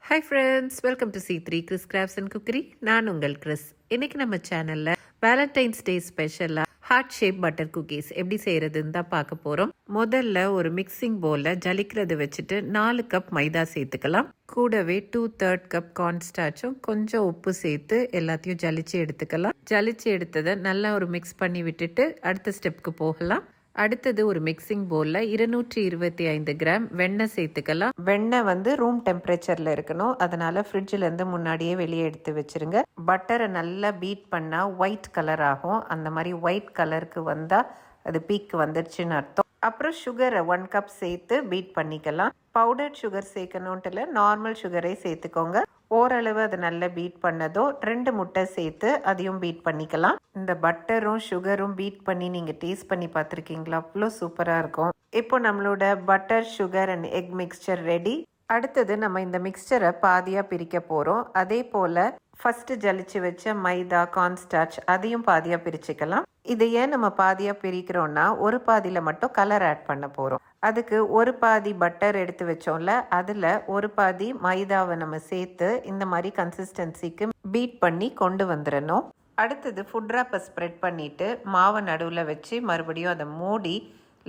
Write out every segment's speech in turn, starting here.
Hi friends, welcome to C3 Chris crafts and cookery. நான் உங்கள் Chris. இன்னைக்கு நம்ம சேனல்ல வேலண்டைன்ஸ் டே ஸ்பெஷலா ஹார்ட் ஷேப் பட்டர் குக்கீஸ் எப்படி செய்யறதுன்னு தான் பார்க்க போறோம். முதல்ல ஒரு மிக்சிங் பவுல்ல ஜலிக்கிறது வச்சுட்டு 4 கப் மைதா சேர்த்துக்கலாம். கூடவே 2/3 கப் கார்ன்ஸ்டார்ச்சும் கொஞ்சம் உப்பு சேர்த்து எல்லாத்தையும் ஜலிச்சு எடுத்துக்கலாம். ஜலிச்சு எடுத்ததை நல்லா ஒரு மிக்ஸ் பண்ணி விட்டுட்டு அடுத்த ஸ்டெப்க்கு போகலாம். அடுத்தது ஒரு மிக்சிங் பவுல்ல 225 கிராம் வெண்ணெய் சேர்த்துக்கலாம். வெண்ணெய் வந்து ரூம் டெம்பரேச்சர்ல இருக்கணும், அதனால ஃப்ரிட்ஜ்ல இருந்து முன்னாடியே வெளியே எடுத்து வச்சிருங்க. பட்டரை நல்லா பீட் பண்ணா ஒயிட் கலர் ஆகும். அந்த மாதிரி ஒயிட் கலருக்கு வந்தா அது பீக் வந்துருச்சுன்னு அர்த்தம். அப்புறம் சுகரை 1 கப் சேர்த்து பீட் பண்ணிக்கலாம். பவுடர் சுகர் சேர்க்கணுன்ட்டு இல்லை, நார்மல் சுகரே சேர்த்துக்கோங்க. ஓரளவு அதை நல்லா பீட் பண்ணதோ 2 முட்டை சேர்த்து அதையும் பீட் பண்ணிக்கலாம். இந்த பட்டரும் சுகரும் பீட் பண்ணி நீங்கள் டேஸ்ட் பண்ணி பார்த்துருக்கீங்களா? அவ்வளோ சூப்பராக இருக்கும். இப்போ நம்மளோட butter sugar and egg mixer ready. அடுத்தது நம்ம இந்த மிக்சரை பாதியாக பிரிக்க போகிறோம். அதே போல் ஃபஸ்ட்டு ஜலிச்சு வச்ச மைதா கார்ன்ஸ்டார்ச் அதையும் பாதியாக பிரிச்சுக்கலாம். இதை ஏன் நம்ம பாதியாக பிரிக்கிறோம்னா, ஒரு பாதியில் மட்டும் கலர் ஆட் பண்ண போகிறோம். அதுக்கு ஒரு பாதி பட்டர் எடுத்து வச்சோம்ல, அதில் ஒரு பாதி மைதாவை நம்ம சேர்த்து இந்த மாதிரி கன்சிஸ்டன்சிக்கு பீட் பண்ணி கொண்டு வந்துடணும். அடுத்தது ஃபுட் ராப்பை ஸ்ப்ரெட் பண்ணிவிட்டு மாவை நடுவில் வச்சு மறுபடியும் அதை மூடி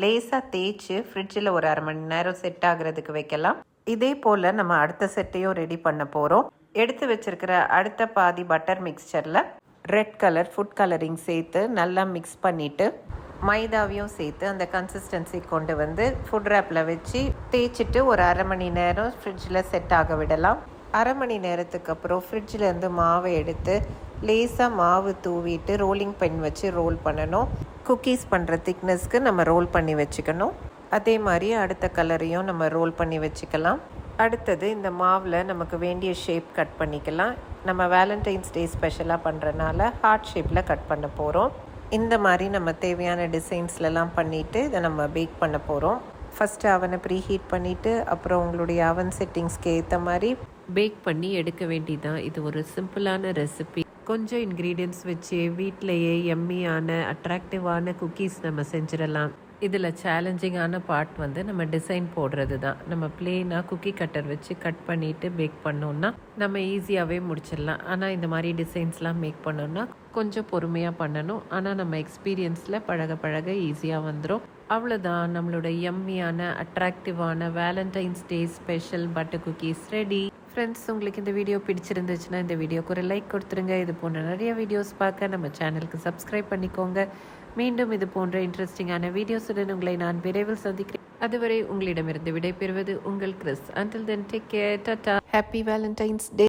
லேசாக தேய்ச்சி ஃப்ரிட்ஜில் ஒரு 1/2 மணி நேரம் செட் ஆகுறதுக்கு வைக்கலாம். இதே போல் நம்ம அடுத்த செட்டையும் ரெடி பண்ண போகிறோம். எடுத்து வச்சிருக்கிற அடுத்த பாதி பட்டர் மிக்சரில் ரெட் கலர் ஃபுட் கலரிங் சேர்த்து நல்லா மிக்ஸ் பண்ணிவிட்டு மைதாவையும் சேர்த்து அந்த கன்சிஸ்டன்சி கொண்டு வந்து ஃபுட் ரேப்பில் வச்சு தேய்ச்சிட்டு ஒரு 1/2 மணி நேரம் ஃப்ரிட்ஜில் செட் ஆக விடலாம். 1/2 மணி நேரத்துக்கு அப்புறம் ஃப்ரிட்ஜிலேருந்து மாவை எடுத்து லேசாக மாவு தூவிட்டு ரோலிங் பென் வச்சு ரோல் பண்ணணும். குக்கீஸ் பண்ணுற திக்னஸ்க்கு நம்ம ரோல் பண்ணி வச்சுக்கணும். அதே மாதிரி அடுத்த கலரையும் நம்ம ரோல் பண்ணி வச்சுக்கலாம். அடுத்தது இந்த மாவில் நமக்கு வேண்டிய ஷேப் கட் பண்ணிக்கலாம். நம்ம வேலண்டைன்ஸ் டே ஸ்பெஷலாக பண்ணுறனால ஹார்ட் ஷேப்பில் கட் பண்ண போகிறோம். இந்த மாதிரி நம்ம தேவையான டிசைன்ஸ்லலாம் பண்ணிவிட்டு இதை நம்ம பேக் பண்ண போகிறோம். ஃபஸ்ட்டு அவனை ப்ரீ ஹீட் பண்ணிவிட்டு அப்புறம் உங்களுடைய அவன் செட்டிங்ஸ்க்கு ஏற்ற மாதிரி பேக் பண்ணி எடுக்க வேண்டியதான். இது ஒரு சிம்பிளான ரெசிபி. கொஞ்சம் இன்க்ரீடியன்ட்ஸ் வச்சு வீட்டிலையே எம்மியான அட்ராக்டிவான குக்கீஸ் நம்ம செஞ்சிடலாம். இதில் சேலஞ்சிங்கான பார்ட் வந்து நம்ம டிசைன் போடுறது தான். நம்ம பிளெயினாக குக்கி கட்டர் வச்சு கட் பண்ணிவிட்டு பேக் பண்ணோன்னா நம்ம ஈஸியாகவே முடிச்சிடலாம். ஆனால் இந்த மாதிரி டிசைன்ஸ்லாம் மேக் பண்ணோன்னா கொஞ்சம் பொறுமையாக பண்ணணும். ஆனால் நம்ம எக்ஸ்பீரியன்ஸில் பழக பழக ஈஸியாக வந்துடும். அவ்வளோதான், நம்மளோட எம்மியான அட்ராக்டிவான valentine's day special butter cookies ready. Friends, உங்களுக்கு இந்த வீடியோ பிடிச்சிருந்துச்சுன்னா இந்த வீடியோக்கு ஒரு லைக் கொடுத்துருங்க. இது போன்ற நிறைய வீடியோஸ் பார்க்க நம்ம சேனலுக்கு சப்ஸ்கிரைப் பண்ணிக்கோங்க. மீண்டும் இது போன்ற இன்ட்ரெஸ்டிங்கான வீடியோஸுடன் உங்களை நான் விரைவில் சந்திக்கிறேன். அதுவரை உங்களிடமிருந்து விடைபெறுவது உங்கள் Chris. Until then, take care. Tata. Happy Valentine's Day.